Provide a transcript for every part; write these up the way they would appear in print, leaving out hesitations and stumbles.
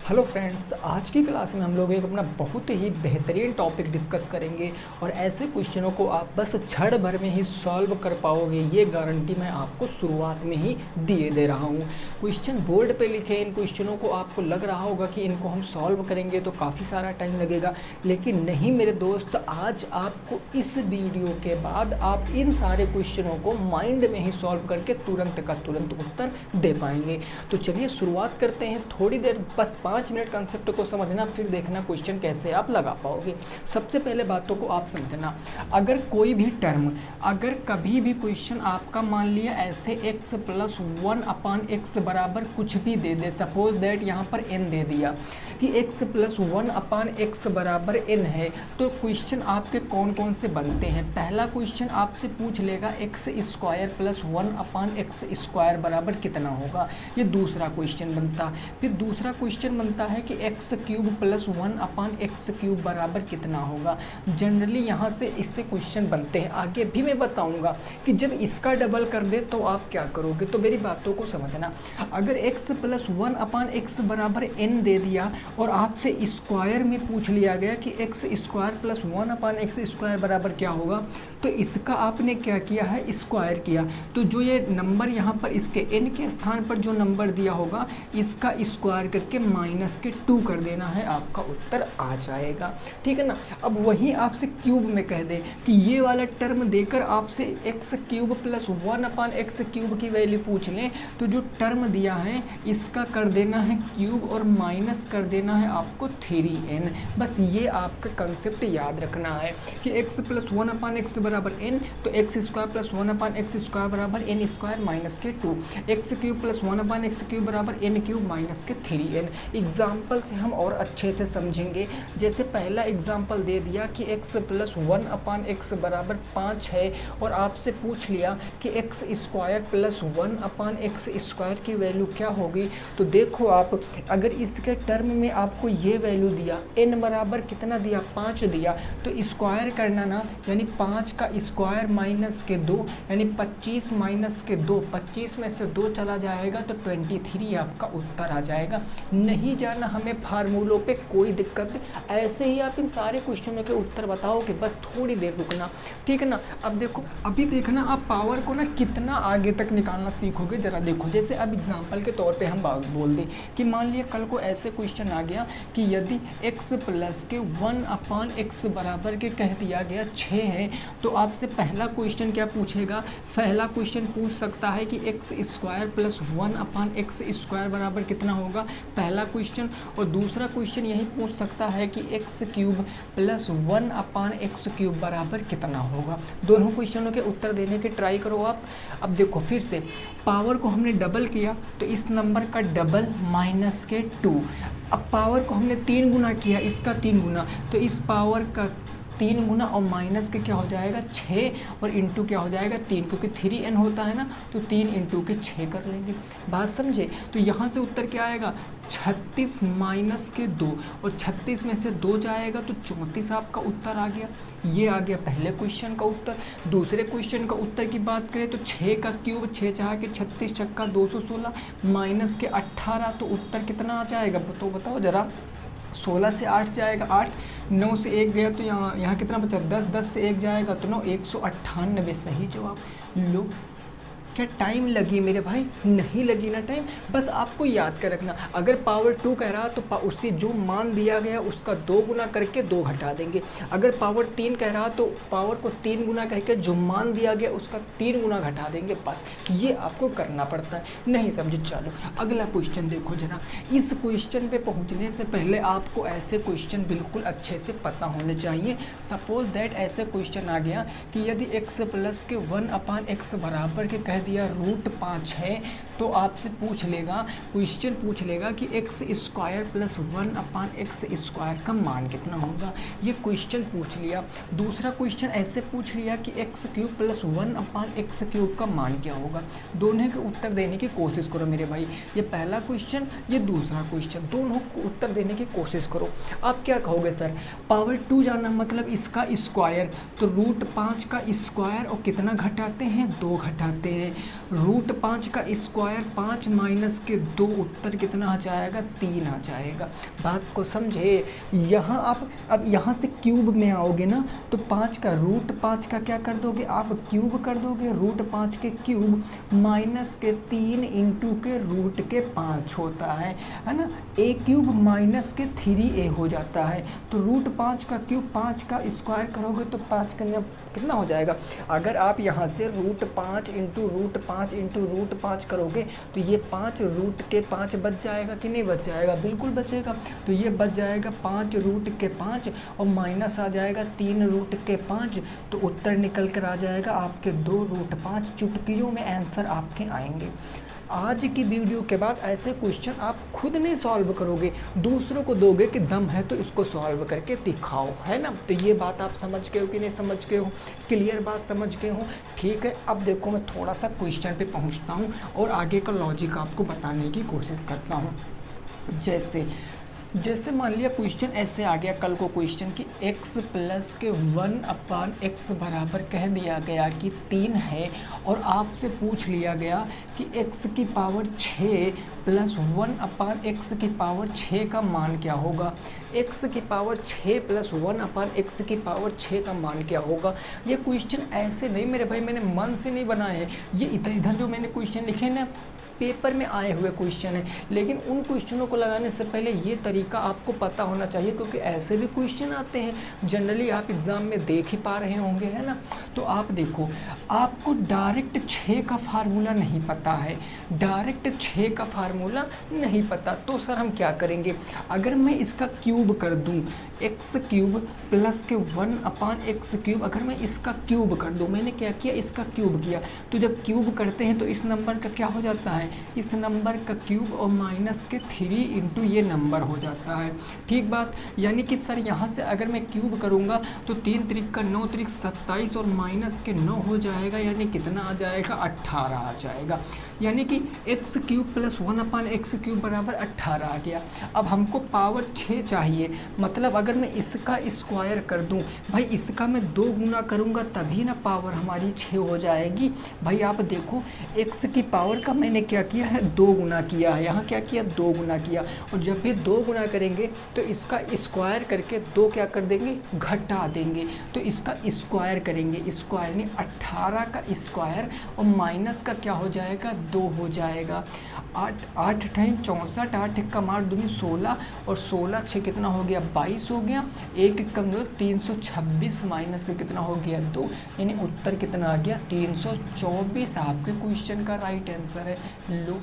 Hello friends, आज की class में हम लोग एक अपना बहुत ही बेहतरीन टॉपिक डिस्कस करेंगे और ऐसे क्वेश्चनों को आप बस क्षण भर में ही सॉल्व कर पाओगे, ये गारंटी मैं आपको शुरुआत में ही दिए दे रहा हूँ। क्वेश्चन बोर्ड पे लिखे इन क्वेश्चनों को आपको लग रहा होगा कि इनको हम सॉल्व करेंगे तो काफ़ी सारा टाइम लगेगा, लेकिन नहीं मेरे दोस्त। आज आपको इस वीडियो के बाद आप इन सारे क्वेश्चनों को माइंड में ही सॉल्व करके तुरंत का तुरंत उत्तर दे पाएंगे। तो चलिए शुरुआत करते हैं। थोड़ी देर बस 5 मिनट कंसेप्ट को समझना, फिर देखना क्वेश्चन कैसे आप लगा पाओगे। सबसे पहले बातों को आप समझना, अगर कोई भी टर्म, अगर कभी भी क्वेश्चन आपका मान लिया ऐसे x प्लस 1/x बराबर कुछ भी दे दे, सपोज दैट यहाँ पर n दे दिया कि x प्लस 1/x बराबर n है, तो क्वेश्चन आपके कौन कौन से बनते हैं। पहला क्वेश्चन आपसे पूछ लेगा x square plus 1/x square बराबर कितना होगा, ये दूसरा क्वेश्चन बनता। फिर दूसरा क्वेश्चन बनता है कि x cube plus 1/x cube बराबर कितना होगा। जनरली यहाँ से इससे क्वेश्चन बनते हैं। आगे भी मैं बताऊंगा कि जब इसका डबल कर दे तो आप क्या करोगे। तो मेरी बातों को समझना, अगर x प्लस 1/x बराबर n दे दिया और आपसे स्क्वायर में पूछ लिया गया कि x square plus 1/x square बराबर क्या होगा, तो इसका आपने क्या किया है, स्क्वायर किया। तो जो ये नंबर यहाँ पर इसके n के स्थान पर जो नंबर दिया होगा, इसका स्क्वायर करके माइनस के 2 कर देना है, आपका उत्तर आ जाएगा। ठीक है ना। अब वहीं आपसे क्यूब में कह दे कि ये वाला टर्म देकर आपसे x cube plus 1/x cube की वैल्यू पूछ लें, तो जो टर्म दिया है इसका कर देना है क्यूब और माइनस कर देना है आपको 3n। बस ये आपका कंसेप्ट याद रखना है कि x प्लस 1/x बराबर n, तो x square plus 1/x square बराबर n स्क्वायर माइनस के 2, x cube plus 1/x cube बराबर n क्यूब माइनस के 3n। एग्जाम्पल से हम और अच्छे से समझेंगे। जैसे पहला एग्जाम्पल दे दिया कि x प्लस 1/x बराबर 5 है और आपसे पूछ लिया कि x square plus 1/x square की वैल्यू क्या होगी। तो देखो आप, अगर इसके टर्म में आपको ये वैल्यू दिया, n बराबर कितना दिया, 5 दिया, तो स्क्वायर करना ना, यानी 5 का स्क्वायर माइनस के 2, यानी 25 माइनस के 2, 25 में से 2 चला जाएगा तो 23 आपका उत्तर आ जाएगा। नहीं जाना हमें फार्मूलों पे, कोई दिक्कत नहीं, ऐसे ही आप इन सारे क्वेश्चनों के उत्तर बताओगे, बस थोड़ी देर रुकना। ठीक है ना। अब देखो, अभी देखना आप पावर को ना कितना आगे तक निकालना सीखोगे। जरा देखो, जैसे अब एग्जाम्पल के तौर पे हम बात बोल दें कि मान लिया कल को ऐसे क्वेश्चन आ गया कि यदि x प्लस के 1/x बराबर के कह दिया गया 6 है, तो आपसे पहला क्वेश्चन क्या पूछेगा। पहला क्वेश्चन पूछ सकता है कि x square plus 1/x square बराबर कितना होगा, पहला क्वेश्चन। और दूसरा क्वेश्चन यही पूछ सकता है कि x cube plus 1/x cube बराबर कितना होगा। दोनों क्वेश्चनों के उत्तर देने के ट्राई करो आप। अब देखो, फिर से पावर को हमने डबल किया तो इस नंबर का डबल माइनस के 2। अब पावर को हमने 3 गुना किया, इसका 3 गुना, तो इस पावर का 3 गुना और माइनस के क्या हो जाएगा 6 और इंटू क्या हो जाएगा 3, क्योंकि 3n होता है ना, तो 3 इंटू के 6 कर लेंगे। बात समझे। तो यहाँ से उत्तर क्या आएगा, 36 माइनस के 2, और 36 में से 2 जाएगा तो 34 आपका उत्तर आ गया। ये आ गया पहले क्वेश्चन का उत्तर। दूसरे क्वेश्चन का उत्तर की बात करें तो 6 का क्यूब, 6 चाह के 36 छक्का 216 माइनस के 18, तो उत्तर कितना आ जाएगा, तो बताओ जरा। 16 से 8 जाएगा 8, 9 से 1 गया तो यहाँ कितना बचा 10, 10 से 1 जाएगा तो 9, 198 सही जवाब। लो, क्या टाइम लगी मेरे भाई, नहीं लगी ना टाइम। बस आपको याद कर रखना, अगर पावर 2 कह रहा तो उससे जो मान दिया गया उसका 2 गुना करके 2 घटा देंगे। अगर पावर 3 कह रहा तो पावर को 3 गुना करके जो मान दिया गया उसका 3 गुना घटा देंगे। बस ये आपको करना पड़ता है। नहीं समझे, चलो अगला क्वेश्चन देखो जरा। इस क्वेश्चन पे पहुंचने से पहले आपको ऐसे क्वेश्चन बिल्कुल अच्छे से पता होने चाहिए। सपोज दैट ऐसे क्वेश्चन आ गया कि यदि x प्लस के 1/x बराबर के कह दिया √5 है, तो आपसे पूछ लेगा, क्वेश्चन पूछ लेगा कि x square plus 1/x square का मान कितना होगा। ये क्वेश्चन पूछ लिया। दूसरा क्वेश्चन ऐसे पूछ लिया कि x cube plus 1/x cube का मान क्या होगा। दोनों के उत्तर देने की कोशिश करो मेरे भाई। ये पहला क्वेश्चन, ये दूसरा क्वेश्चन, दोनों को उत्तर देने की कोशिश करो। आप क्या कहोगे, सर पावर 2 जाना मतलब इसका स्क्वायर, तो √5 का स्क्वायर और कितना घटाते हैं, 2 घटाते हैं। हैं। रूट 5 का स्क्वायर 5 माइनस के 2 उत्तर कितना आ जाएगा 3 आ जाएगा। बात को समझे। यहाँ आप अब यहाँ से क्यूब में आओगे ना तो 5 का रूट 5 का क्या कर दोगे आप क्यूब कर दोगे। रूट 5 के क्यूब माइनस के 3 इंटू के रूट के 5 होता है ना। ए क्यूब माइनस के 3a हो जाता है। तो रूट 5 का क्यूब 5 का स्क्वायर करोगे तो 5 का कितना हो जाएगा। अगर आप यहाँ से root 5 into root 5 into root 5 करोगे तो ये 5 रूट के 5 बच जाएगा कि नहीं बच जाएगा, बिल्कुल बचेगा। तो ये बच जाएगा 5 रूट के 5 और माइनस आ जाएगा 3 रूट के 5। तो उत्तर निकल कर आ जाएगा आपके 2 रूट 5। चुटकियों में आंसर आपके आएंगे। आज की वीडियो के बाद ऐसे क्वेश्चन आप खुद नहीं सॉल्व करोगे, दूसरों को दोगे कि दम है तो इसको सॉल्व करके दिखाओ, है ना। तो ये बात आप समझ गए हो कि नहीं समझ गए हो, क्लियर बात समझ गए हो, ठीक है। अब देखो मैं थोड़ा सा क्वेश्चन पे पहुंचता हूँ और आगे का लॉजिक आपको बताने की कोशिश करता हूँ। जैसे मान लिया क्वेश्चन ऐसे आ गया कल को क्वेश्चन कि x प्लस के 1/x बराबर कह दिया गया कि 3 है और आपसे पूछ लिया गया कि x की पावर 6 प्लस 1/x की पावर 6 का मान क्या होगा। x की पावर 6 प्लस 1/x की पावर 6 का मान क्या होगा। ये क्वेश्चन ऐसे नहीं मेरे भाई मैंने मन से नहीं बनाए हैं, ये इधर इधर जो मैंने क्वेश्चन लिखे ना पेपर में आए हुए क्वेश्चन है। लेकिन उन क्वेश्चनों को लगाने से पहले ये तरीका आपको पता होना चाहिए, क्योंकि ऐसे भी क्वेश्चन आते हैं जनरली आप एग्ज़ाम में देख ही पा रहे होंगे, है ना। तो आप देखो, आपको डायरेक्ट 6 का फार्मूला नहीं पता है, डायरेक्ट 6 का फार्मूला नहीं पता, तो सर हम क्या करेंगे। अगर मैं इसका क्यूब कर दूं x क्यूब प्लस के 1/x क्यूब, अगर मैं इसका क्यूब कर दूं, मैंने क्या किया इसका क्यूब किया, तो जब क्यूब करते हैं तो इस नंबर का क्या हो जाता है, इस नंबर का क्यूब और माइनस के 3 इंटू ये नंबर हो जाता है, ठीक बात। यानी कि सर यहाँ से अगर मैं क्यूब करूँगा तो 3 त्रिक का 9 त्रिक 27 और माइनस के 9 हो जाएगा, यानी कितना आ जाएगा 18 आ जाएगा। यानी कि x cube plus 1/x cube बराबर 18 आ गया। अब हमको पावर 6 चाहिए, मतलब अगर मैं इसका स्क्वायर कर दूं, भाई इसका मैं 2 गुना करूंगा तभी ना पावर हमारी 6 हो जाएगी। भाई आप देखो x की पावर का मैंने क्या किया है 2 गुना किया है, यहाँ क्या किया 2 गुना किया, और जब भी 2 गुना करेंगे तो इसका स्क्वायर करके 2 क्या कर देंगे घटा देंगे, तो इसका स्क्वायर करेंगे, स्क्वायर नहीं 18 का स्क्वायर और माइनस का क्या हो जाएगा 2 हो जाएगा। 8 × 64, 8 का 8 दूनी 16 और 16 6 कितना हो गया 22 हो गया, 1 कम 326 माइनस का कितना हो गया 2, यानी उत्तर कितना आ गया 324 आपके क्वेश्चन का राइट आंसर है। लो,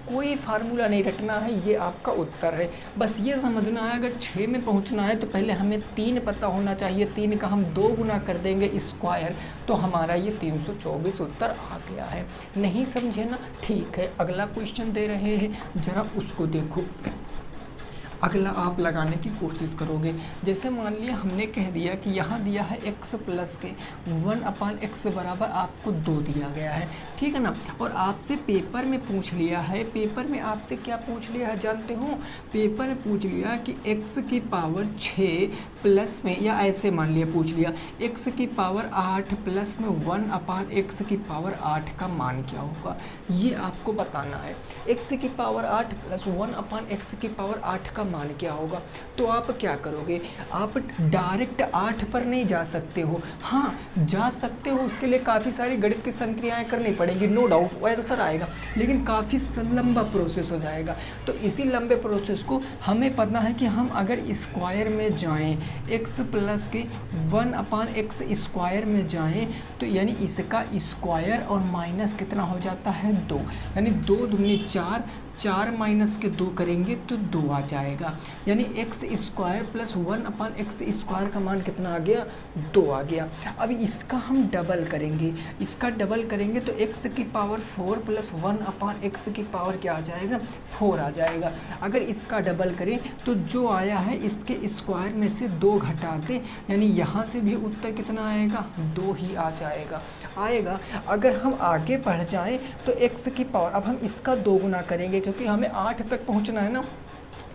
कोई फार्मूला नहीं रटना है, ये आपका उत्तर है। बस ये समझना है अगर 6 में पहुंचना है तो पहले हमें 3 पता होना चाहिए, 3 का हम 2 गुना कर देंगे स्क्वायर, तो हमारा ये 324 उत्तर आ गया है। नहीं समझे ना, ठीक है। अगला क्वेश्चन दे रहे हैं, ज़रा उसको देखो। अगला आप लगाने की कोशिश करोगे। जैसे मान लिया हमने कह दिया कि यहाँ दिया है x प्लस के 1/x बराबर आपको 2 दिया गया है, ठीक है ना। और आपसे पेपर में पूछ लिया है, पेपर में आपसे क्या पूछ लिया है जानते हो, पेपर में पूछ लिया कि x की पावर 6 प्लस में, या ऐसे मान लिया पूछ लिया x की पावर 8 प्लस में 1/x की पावर 8 का मान क्या होगा, ये आपको बताना है। x की पावर 8 प्लस 1/x की पावर 8 का मान क्या होगा। तो आप क्या करोगे, आप डायरेक्ट 8 पर नहीं जा सकते हो, हाँ जा सकते हो, उसके लिए काफ़ी सारी गणित की संक्रियाएं करनी पड़ेंगी, नो डाउट वो आंसर आएगा, लेकिन काफ़ी लंबा प्रोसेस हो जाएगा। तो इसी लंबे प्रोसेस को हमें पता है कि हम अगर स्क्वायर में जाएं, x प्लस के 1/x स्क्वायर में जाएं, तो यानी इसका स्क्वायर और माइनस कितना हो जाता है 2, यानी 2 दूनी 4, 4 माइनस के 2 करेंगे तो 2 आ जाएगा, यानी x square plus 1/x square का मान कितना आ गया 2 आ गया। अब इसका हम डबल करेंगे, इसका डबल करेंगे तो x की पावर 4 प्लस 1/x की पावर क्या आ जाएगा 4 आ जाएगा। अगर इसका डबल करें तो जो आया है इसके स्क्वायर में से 2 घटा दें, यानी यहाँ से भी उत्तर कितना आएगा 2 ही आ जाएगा आएगा। अगर हम आगे बढ़ जाएं तो x की पावर, अब हम इसका 2 गुना करेंगे क्योंकि हमें 8 तक पहुंचना है ना,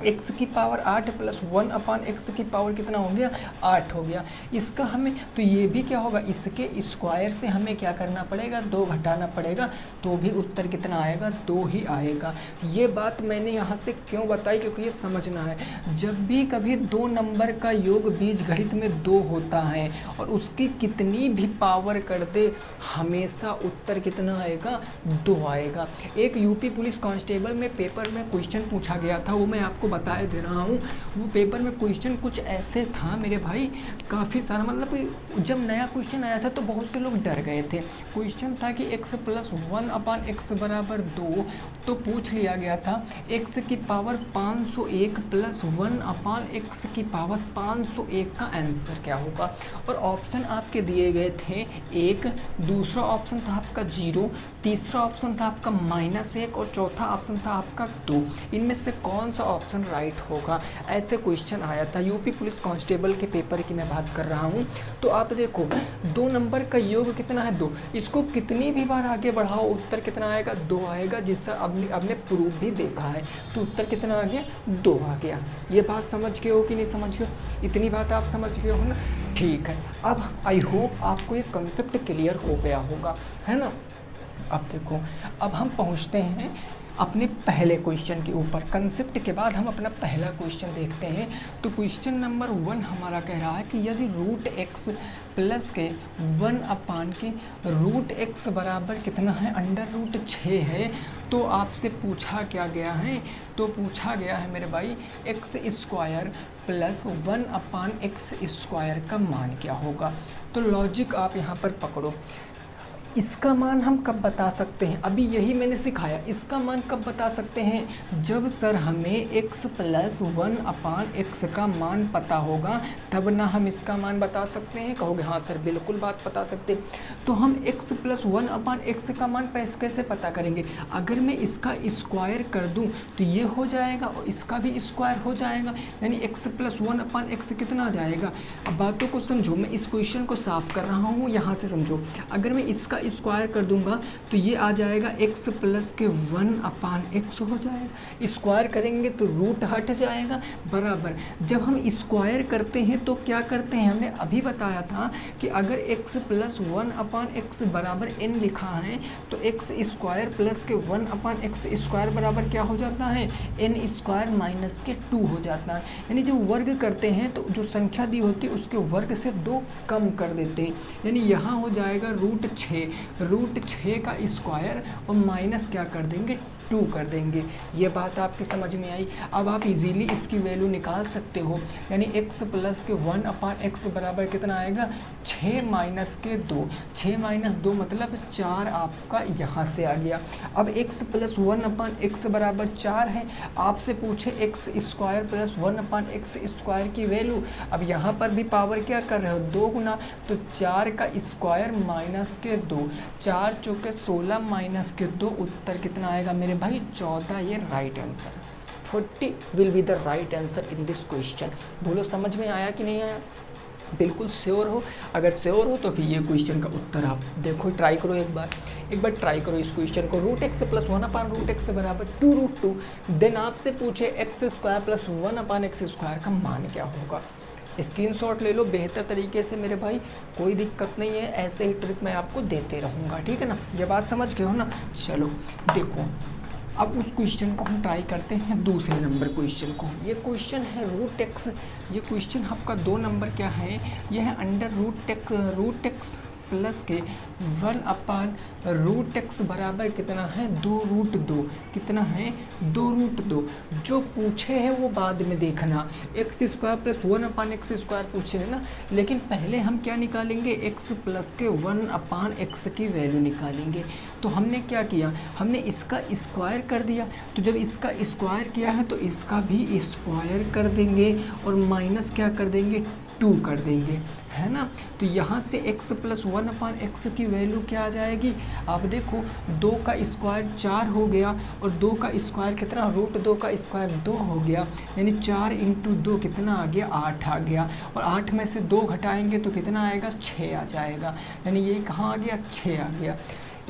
एक्स की पावर 8 प्लस 1 अपान एक्स की पावर कितना हो गया 8 हो गया। इसका हमें तो ये भी क्या होगा, इसके स्क्वायर से हमें क्या करना पड़ेगा 2 घटाना पड़ेगा, तो भी उत्तर कितना आएगा 2 ही आएगा। ये बात मैंने यहाँ से क्यों बताई, क्योंकि ये समझना है जब भी कभी 2 नंबर का योग बीजगणित में 2 होता है और उसकी कितनी भी पावर कर दे हमेशा उत्तर कितना आएगा 2 आएगा। एक यूपी पुलिस कांस्टेबल में पेपर में क्वेश्चन पूछा गया था, वो मैं आपको बताए दे रहा हूँ। वो पेपर में क्वेश्चन कुछ ऐसे था मेरे भाई, काफ़ी सारा, मतलब जब नया क्वेश्चन आया था तो बहुत से लोग डर गए थे। क्वेश्चन था कि x प्लस 1 अपान एक्स बराबर 2, तो पूछ लिया गया था x की पावर 501 प्लस 1 अपान एक्स की पावर 501 का आंसर क्या होगा। और ऑप्शन आपके दिए गए थे 1, दूसरा ऑप्शन था आपका 0, तीसरा ऑप्शन था आपका -1 और चौथा ऑप्शन था आपका 2। इनमें से कौन सा ऑप्शन राइट होगा, ऐसे क्वेश्चन आया था। यूपी पुलिस कांस्टेबल के पेपर की मैं बात कर रहा हूँ। तो आप देखो 2 नंबर का योग कितना है 2, इसको कितनी भी बार आगे बढ़ाओ उत्तर कितना आएगा 2 आएगा, जिससे आपने प्रूफ भी देखा है। तो उत्तर कितना आ गया 2 आ गया। ये बात समझ गए हो कि नहीं समझ गए हो, इतनी बात आप समझ गए हो ना, ठीक है। अब आई होप आपको ये कंसेप्ट क्लियर हो गया होगा, है ना। अब देखो, अब हम पहुंचते हैं अपने पहले क्वेश्चन के ऊपर। कंसेप्ट के बाद हम अपना पहला क्वेश्चन देखते हैं। तो क्वेश्चन नंबर 1 हमारा कह रहा है कि यदि रूट एक्स प्लस के 1 अपान के रूट एक्स बराबर कितना है √6 है, तो आपसे पूछा क्या गया है, तो पूछा गया है मेरे भाई x square plus 1 upon X square का मान क्या होगा। तो लॉजिक आप यहाँ पर पकड़ो, इसका मान हम कब बता सकते हैं, अभी यही मैंने सिखाया। इसका मान कब बता सकते हैं, जब सर हमें x प्लस 1 अपान एक्स का मान पता होगा, तब ना हम इसका मान बता सकते हैं। कहोगे हाँ सर बिल्कुल बात बता सकते। तो हम x प्लस 1 अपान एक्स का मान कैसे पता करेंगे, अगर मैं इसका स्क्वायर कर दूं तो ये हो जाएगा और इसका भी स्क्वायर हो जाएगा, यानी x प्लस 1 अपान एक्स कितना आ जाएगा। अब बातों को समझो, मैं इस क्वेश्चन को साफ कर रहा हूँ, यहाँ से समझो। अगर मैं इसका स्क्वायर कर दूंगा तो ये आ जाएगा x प्लस के 1 अपान एक्स हो जाएगा। स्क्वायर करेंगे तो रूट हट जाएगा, बराबर। जब हम स्क्वायर करते हैं तो क्या करते हैं, हमने अभी बताया था कि अगर x प्लस 1 अपान एक्स बराबर n लिखा है तो x स्क्वायर प्लस के 1 अपान एक्स स्क्वायर बराबर क्या हो जाता है n स्क्वायर माइनस के 2 हो जाता है। यानी जब वर्ग करते हैं तो जो संख्या दी होती है उसके वर्ग से 2 कम कर देते हैं, यानी यहाँ हो जाएगा √6 का स्क्वायर और माइनस क्या कर देंगे 2 कर देंगे। ये बात आपकी समझ में आई। अब आप इजीली इसकी वैल्यू निकाल सकते हो, यानी x प्लस के 1 अपान एक्स बराबर कितना आएगा 6 माइनस के 2, 6 माइनस 2 मतलब 4 आपका यहाँ से आ गया। अब x प्लस 1 अपान एक्स बराबर 4 है, आपसे पूछे x square plus 1 upon X square की वैल्यू। अब यहाँ पर भी पावर क्या कर रहे हो 2 गुना, तो 4 का स्क्वायर माइनस के 2, 4 चौके 16 माइनस के 2, उत्तर कितना आएगा मेरे भाई 14। ये right answer 40 will be the right answer in this question. बोलो समझ में आया कि नहीं आया, बिल्कुल श्योर हो। अगर श्योर हो तो फिर ये क्वेश्चन का उत्तर आप देखो, ट्राई करो एक बार ट्राई करो इस क्वेश्चन को। Root X plus 1 upon root X बराबर 2√2, देन आपसे पूछे X square plus 1 upon X square का मान क्या होगा। स्क्रीनशॉट ले लो बेहतर तरीके से मेरे भाई, कोई दिक्कत नहीं है, ऐसे ही ट्रिक मैं आपको देते रहूँगा, ठीक है ना। ये बात समझ गए हो ना। चलो देखो, अब उस क्वेश्चन को हम ट्राई करते हैं दूसरे नंबर क्वेश्चन को। ये क्वेश्चन है रूट एक्स, ये क्वेश्चन आपका 2 नंबर क्या है, यह है अंडर रूट एक्स प्लस के 1 अपान रूट एक्स बराबर कितना है 2√2, कितना है 2√2। जो पूछे है वो बाद में देखना, x square plus 1 upon X square पूछे है ना, लेकिन पहले हम क्या निकालेंगे x प्लस के 1 अपान एक्स की वैल्यू निकालेंगे। तो हमने क्या किया, हमने इसका स्क्वायर कर दिया, तो जब इसका स्क्वायर किया है तो इसका भी स्क्वायर कर देंगे और माइनस क्या कर देंगे 2 कर देंगे, है ना। तो यहाँ से x प्लस 1 अपान एक्स की वैल्यू क्या आ जाएगी, आप देखो 2 का स्क्वायर 4 हो गया और 2 का स्क्वायर कितना √2 का स्क्वायर 2 हो गया, यानी 4 × 2 कितना आ गया 8 आ गया, और 8 में से 2 घटाएंगे तो कितना आएगा 6 आ जाएगा, यानी ये कहाँ आ गया 6 आ गया।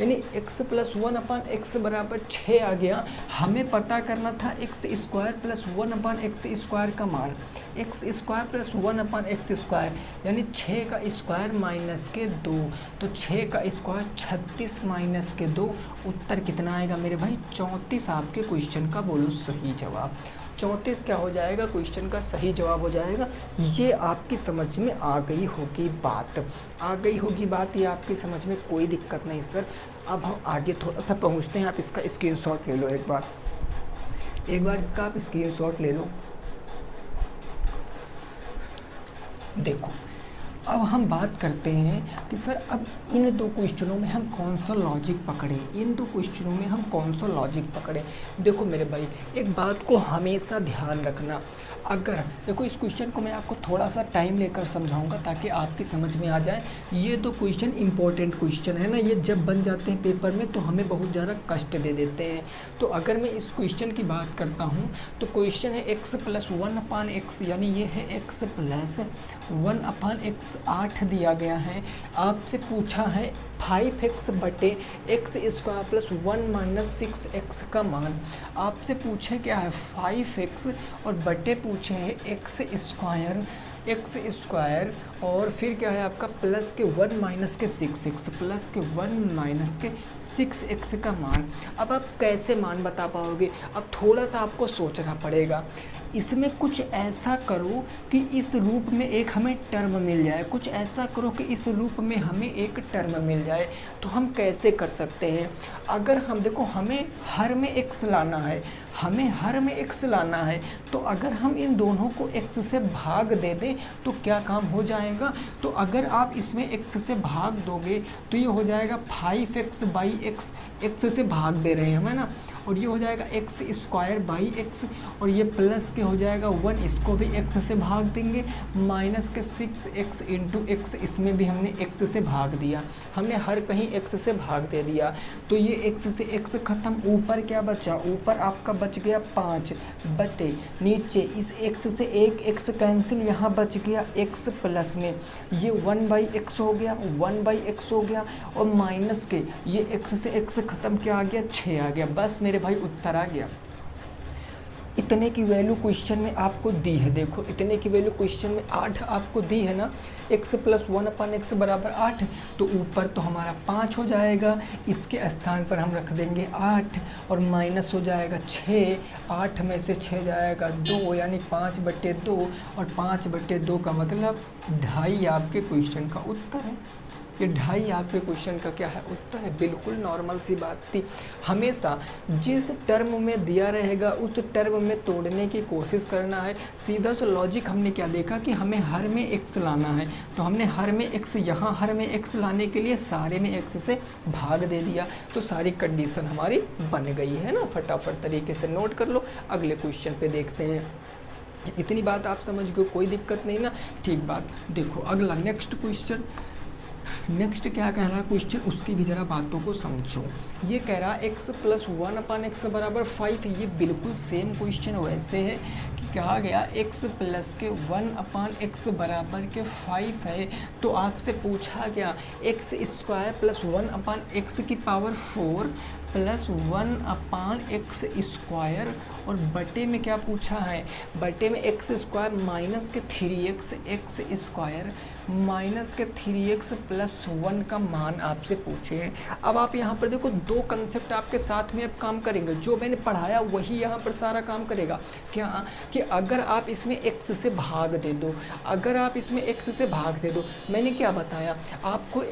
यानी x प्लस 1/x बराबर 6 आ गया। हमें पता करना था x square plus 1/x square का मान, x square plus 1/x square यानी 6 का स्क्वायर माइनस के 2, तो 6 का स्क्वायर 36 माइनस के 2, उत्तर कितना आएगा मेरे भाई 34 आपके क्वेश्चन का बोलो सही जवाब। 34 क्या हो जाएगा क्वेश्चन का सही जवाब हो जाएगा। ये आपकी समझ में आ गई होगी बात, आ गई होगी बात, ये आपकी समझ में कोई दिक्कत नहीं सर। अब हम आगे थोड़ा सा पहुँचते हैं। आप इसका स्क्रीनशॉट ले लो एक बार इसका आप स्क्रीनशॉट ले लो। देखो अब हम बात करते हैं कि सर अब इन दो क्वेश्चनों में हम कौन सा लॉजिक पकड़े, इन दो क्वेश्चनों में हम कौन सा लॉजिक पकड़े। देखो मेरे भाई एक बात को हमेशा ध्यान रखना, अगर देखो इस क्वेश्चन को मैं आपको थोड़ा सा टाइम लेकर समझाऊंगा ताकि आपकी समझ में आ जाए। ये दो क्वेश्चन इंपॉर्टेंट क्वेश्चन है ना, ये जब बन जाते हैं पेपर में तो हमें बहुत ज़्यादा कष्ट दे देते हैं। तो अगर मैं इस क्वेश्चन की बात करता हूँ तो क्वेश्चन है x प्लस 1/x यानी ये है x प्लस 1/x 8 दिया गया है। आपसे पूछा है 5x बटे x square plus 1 minus 6x का मान। आपसे पूछे क्या है 5x और बटे पूछे हैं एक्स स्क्वायर और फिर क्या है आपका प्लस के 1 माइनस के 6x प्लस के 1 माइनस के 6x का मान। अब आप कैसे मान बता पाओगे, अब थोड़ा सा आपको सोचना पड़ेगा। इसमें कुछ ऐसा करो कि इस रूप में एक हमें टर्म मिल जाए, कुछ ऐसा करो कि इस रूप में हमें एक टर्म मिल जाए। तो हम कैसे कर सकते हैं, अगर हम देखो हमें हर में x लाना है, हमें हर में x लाना है, तो अगर हम इन दोनों को x से भाग दे दें तो क्या काम हो जाएगा। तो अगर आप इसमें x से भाग दोगे तो ये हो जाएगा 5x बाई एक्स, x से भाग दे रहे हैं हमें ना, और ये हो जाएगा एक्स स्क्वायर बाई एक्स और ये प्लस के हो जाएगा 1, इसको भी x से भाग देंगे, माइनस के 6x इंटू एक्स, इसमें भी हमने x से भाग दिया, हमने हर कहीं x से भाग दे दिया। तो ये x से x खत्म, ऊपर क्या बचा, ऊपर आपका बच गया 5 बटे नीचे इस x से एक x कैंसिल, यहाँ बच गया x प्लस में ये 1/x हो गया, 1/x हो गया और माइनस के ये x से x खत्म क्या आ गया 6 आ गया। बस मेरे भाई उत्तर आ गया। इतने की वैल्यू क्वेश्चन में आपको दी है, देखो इतने की वैल्यू क्वेश्चन में 8 आपको दी है ना, x प्लस 1/x बराबर 8, तो ऊपर तो हमारा 5 हो जाएगा, इसके स्थान पर हम रख देंगे 8 और माइनस हो जाएगा 6, 8 में से 6 जाएगा 2 यानी 5/2 और 5/2 का मतलब 2.5 आपके क्वेश्चन का उत्तर है। ये 2.5 आपके क्वेश्चन का क्या है उत्तर है। बिल्कुल नॉर्मल सी बात थी। हमेशा जिस टर्म में दिया रहेगा उस टर्म में तोड़ने की कोशिश करना है। सीधा सा लॉजिक हमने क्या देखा कि हमें हर में x लाना है, तो हमने हर में x, यहाँ हर में x लाने के लिए सारे में x से भाग दे दिया, तो सारी कंडीशन हमारी बन गई है ना। फटाफट तरीके से नोट कर लो, अगले क्वेश्चन पे देखते हैं। इतनी बात आप समझ गए, कोई दिक्कत नहीं ना, ठीक बात। देखो अगला नेक्स्ट क्वेश्चन, नेक्स्ट क्या कह रहा है क्वेश्चन, उसकी भी ज़रा बातों को समझो। ये कह रहा है x प्लस 1/x बराबर 5, ये बिल्कुल सेम क्वेश्चन वैसे है कि कहा गया x प्लस के 1/x बराबर के 5 है, तो आपसे पूछा गया x स्क्वायर प्लस 1/x की पावर 4 प्लस 1/x स्क्वायर और बटे में क्या पूछा है, बटे में x स्क्वायर माइनस के 3x x स्क्वायर माइनस के 3x प्लस 1 का मान आपसे पूछे हैं। अब आप यहाँ पर देखो दो कंसेप्ट आपके साथ में अब काम करेंगे, जो मैंने पढ़ाया वही यहाँ पर सारा काम करेगा। क्या कि अगर आप इसमें x से भाग दे दो, अगर आप इसमें x से भाग दे दो, मैंने क्या बताया आपको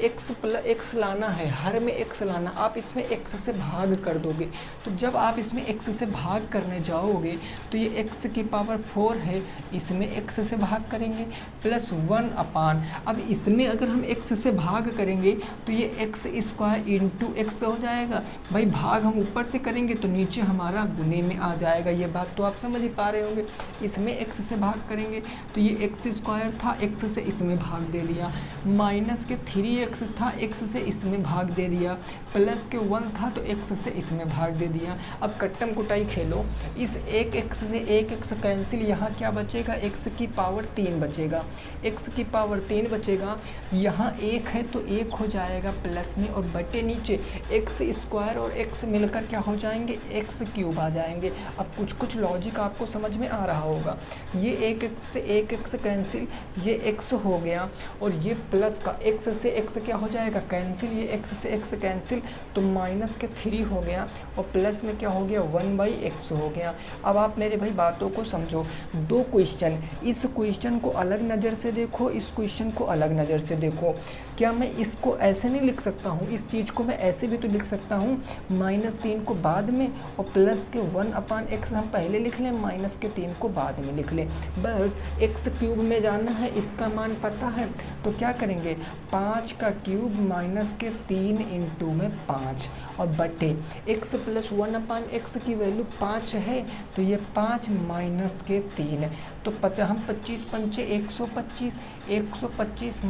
x लाना है, हर में x लाना, आप इसमें x से भाग कर दोगे, तो जब आप इसमें x से भाग करने जाओगे तो ये x की पावर 4 है, इसमें x से भाग करेंगे प्लस 1/, अब इसमें अगर हम x से भाग करेंगे तो ये x स्क्वायर इंटू एक्स हो जाएगा। भाई भाग हम ऊपर से करेंगे तो नीचे हमारा गुने में आ जाएगा, ये बात तो आप समझ ही पा रहे होंगे। इसमें x से भाग करेंगे तो ये x स्क्वायर था, x से इसमें भाग दे दिया, माइनस के 3x था, x से इसमें भाग दे दिया, प्लस के 1 था तो x से इसमें भाग दे दिया। अब कट्टम कुटाई खेलो, इस एक एक्स से एक एक्स कैंसिल, यहाँ क्या बचेगा, एक्स की पावर 3 बचेगा, एक्स की पावर 3 बचेगा। यहाँ एक है तो एक हो जाएगा प्लस में, और बटे नीचे एक्स स्क्वायर और एक्स मिलकर क्या हो जाएंगे, एक्स क्यूब आ जाएंगे। अब कुछ कुछ लॉजिक आपको समझ में आ रहा होगा। ये एक एक्स से एक एक्स कैंसिल, ये एक्स हो गया, और ये प्लस का एक्स से एक्स क्या हो जाएगा कैंसिल, ये एक्स से एक्स कैंसिल, तो माइनस के 3 हो गया, और प्लस में क्या हो गया 1/x हो गया। अब आप मेरे भाई बातों को समझो, दो क्वेश्चन, इस क्वेश्चन को अलग नज़र से देखो, इस क्वेश्चन को अलग नज़र से देखो। क्या मैं इसको ऐसे नहीं लिख सकता हूँ, इस चीज़ को मैं ऐसे भी तो लिख सकता हूँ, -3 को बाद में और प्लस के 1/x हम पहले लिख लें, -3 को बाद में लिख लें। बस एक्स क्यूब में जाना है, इसका मान पता है तो क्या करेंगे, 5 का क्यूब -3 इंटू में 5, और बटे x + 1/x की वैल्यू 5 है, तो ये 5 - 3, तो हम 25 पंचे 125, 125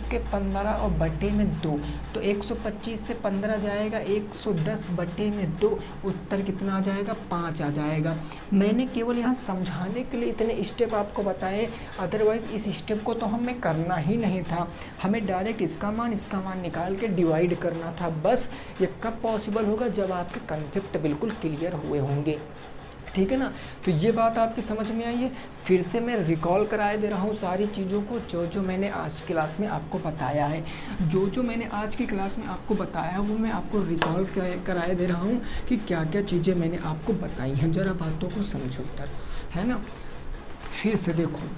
- 15 और बटे में 2, तो 125 से 15 जाएगा 110 बटे में 2, उत्तर कितना आ जाएगा, 5 आ जाएगा। मैंने केवल यहाँ समझाने के लिए इतने स्टेप आपको बताए, अदरवाइज़ इस स्टेप को तो हमें करना ही नहीं था, हमें डायरेक्ट इसका मान निकाल के डिवाइड करना था। बस ये कब पॉसिबल होगा, जब आपके कंसेप्ट बिल्कुल क्लियर हुए होंगे, ठीक है ना। तो ये बात आपकी समझ में आई है। फिर से मैं रिकॉल कराए दे रहा हूँ सारी चीज़ों को, जो जो मैंने आज की क्लास में आपको बताया है, जो जो मैंने आज की क्लास में आपको बताया है वो मैं आपको रिकॉल कराए दे रहा हूँ कि क्या क्या चीज़ें मैंने आपको बताई हैं। ज़रा बातों को समझो यार, है ना। फिर से देखो,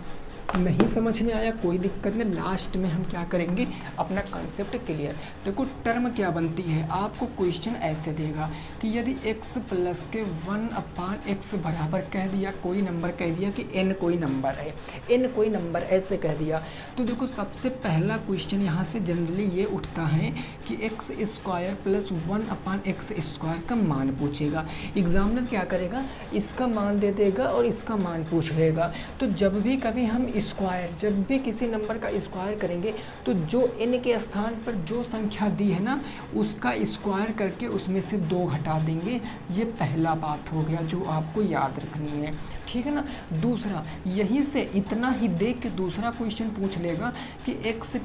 नहीं समझ में आया कोई दिक्कत नहीं, लास्ट में हम क्या करेंगे, अपना कंसेप्ट क्लियर। देखो टर्म क्या बनती है, आपको क्वेश्चन ऐसे देगा कि यदि x प्लस के 1/x बराबर कह दिया, कोई नंबर कह दिया कि n कोई नंबर है, n कोई नंबर ऐसे कह दिया, तो देखो सबसे पहला क्वेश्चन यहाँ से जनरली ये उठता है कि x² + 1/x² का मान पूछेगा। एग्जामिनर क्या करेगा, इसका मान दे देगा और इसका मान पूछ लेगा। तो जब भी कभी हम स्क्वायर, जब भी किसी नंबर का स्क्वायर करेंगे तो जो n के स्थान पर जो संख्या दी है ना, उसका स्क्वायर करके उसमें से 2 घटा देंगे। ये पहला बात हो गया जो आपको याद रखनी है, ठीक है ना। दूसरा, यहीं से इतना ही देख के दूसरा क्वेश्चन पूछ लेगा कि x³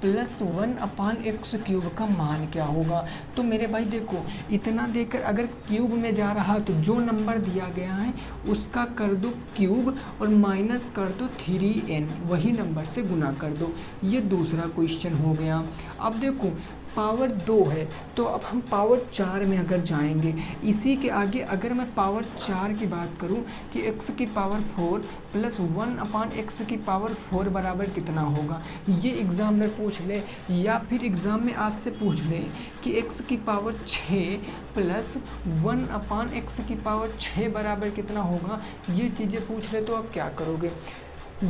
+ 1/x³ का मान क्या होगा। तो मेरे भाई देखो, इतना देकर अगर क्यूब में जा रहा तो जो नंबर दिया गया है उसका कर दो क्यूब और माइनस कर दो 3n, वही नंबर से गुना कर दो। ये दूसरा क्वेश्चन हो गया। अब देखो पावर 2 है, तो अब हम पावर 4 में अगर जाएंगे, इसी के आगे अगर मैं पावर 4 की बात करूं कि x की पावर 4 + 1/x² बराबर कितना होगा, ये एग्जामिनर पूछ ले, या फिर एग्ज़ाम में आपसे पूछ ले कि x की पावर 6 + 1/x² बराबर कितना होगा, ये चीज़ें पूछ ले, तो आप क्या करोगे।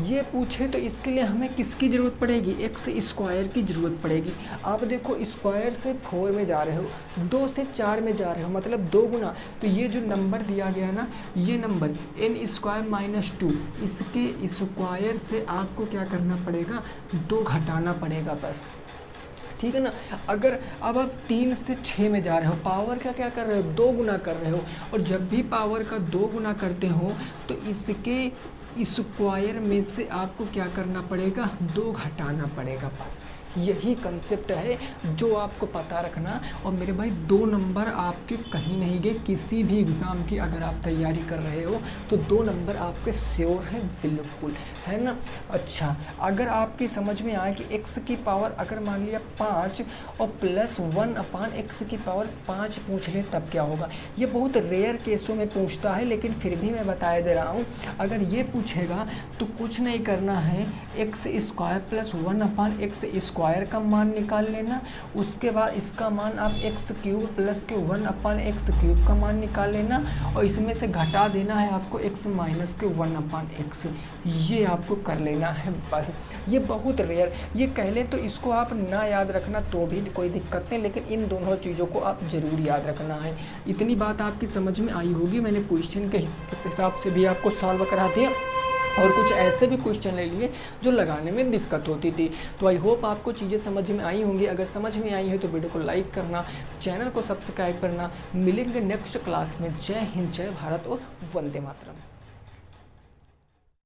ये पूछे तो इसके लिए हमें किसकी ज़रूरत पड़ेगी, x² की ज़रूरत पड़ेगी। आप देखो स्क्वायर से 4 में जा रहे हो, 2 से 4 में जा रहे हो, मतलब 2 गुना, तो ये जो नंबर दिया गया ना, ये नंबर n² - 2, इसके स्क्वायर से आपको क्या करना पड़ेगा, 2 घटाना पड़ेगा बस, ठीक है ना। अगर अब आप 3 से 6 में जा रहे हो, पावर का क्या कर रहे हो, 2 गुना कर रहे हो, और जब भी पावर का 2 गुना करते हो तो इसके स्क्वायर में से आपको क्या करना पड़ेगा, 2 घटाना पड़ेगा बस। यही कंसेप्ट है जो आपको पता रखना। और मेरे भाई 2 नंबर आपके कहीं नहीं गए, किसी भी एग्ज़ाम की अगर आप तैयारी कर रहे हो तो 2 नंबर आपके श्योर हैं बिल्कुल, है ना। अच्छा, अगर आपकी समझ में आए कि x की पावर अगर मान लिया 5 और + 1/x² पूछ ले तब क्या होगा। ये बहुत रेयर केसों में पूछता है, लेकिन फिर भी मैं बताया दे रहा हूँ। अगर ये पूछेगा तो कुछ नहीं करना है, x² + 1/x² का मान निकाल लेना, उसके बाद इसका मान आप x³ + के 1/x³ का मान निकाल लेना, और इसमें से घटा देना है आपको x - के 1/x, ये आपको कर लेना है बस। ये बहुत रेयर, ये कह ले तो इसको आप ना याद रखना तो भी कोई दिक्कत नहीं, लेकिन इन दोनों चीज़ों को आप ज़रूर याद रखना है। इतनी बात आपकी समझ में आई होगी, मैंने क्वेश्चन के हिसाब से भी आपको सॉल्व करा दिया। और कुछ ऐसे भी क्वेश्चन ले लिए जो लगाने में दिक्कत होती थी। तो आई होप आपको चीज़ें समझ में आई होंगी। अगर समझ में आई है तो वीडियो को लाइक करना, चैनल को सब्सक्राइब करना। मिलेंगे नेक्स्ट क्लास में। जय हिंद, जय भारत और वंदे मातरम।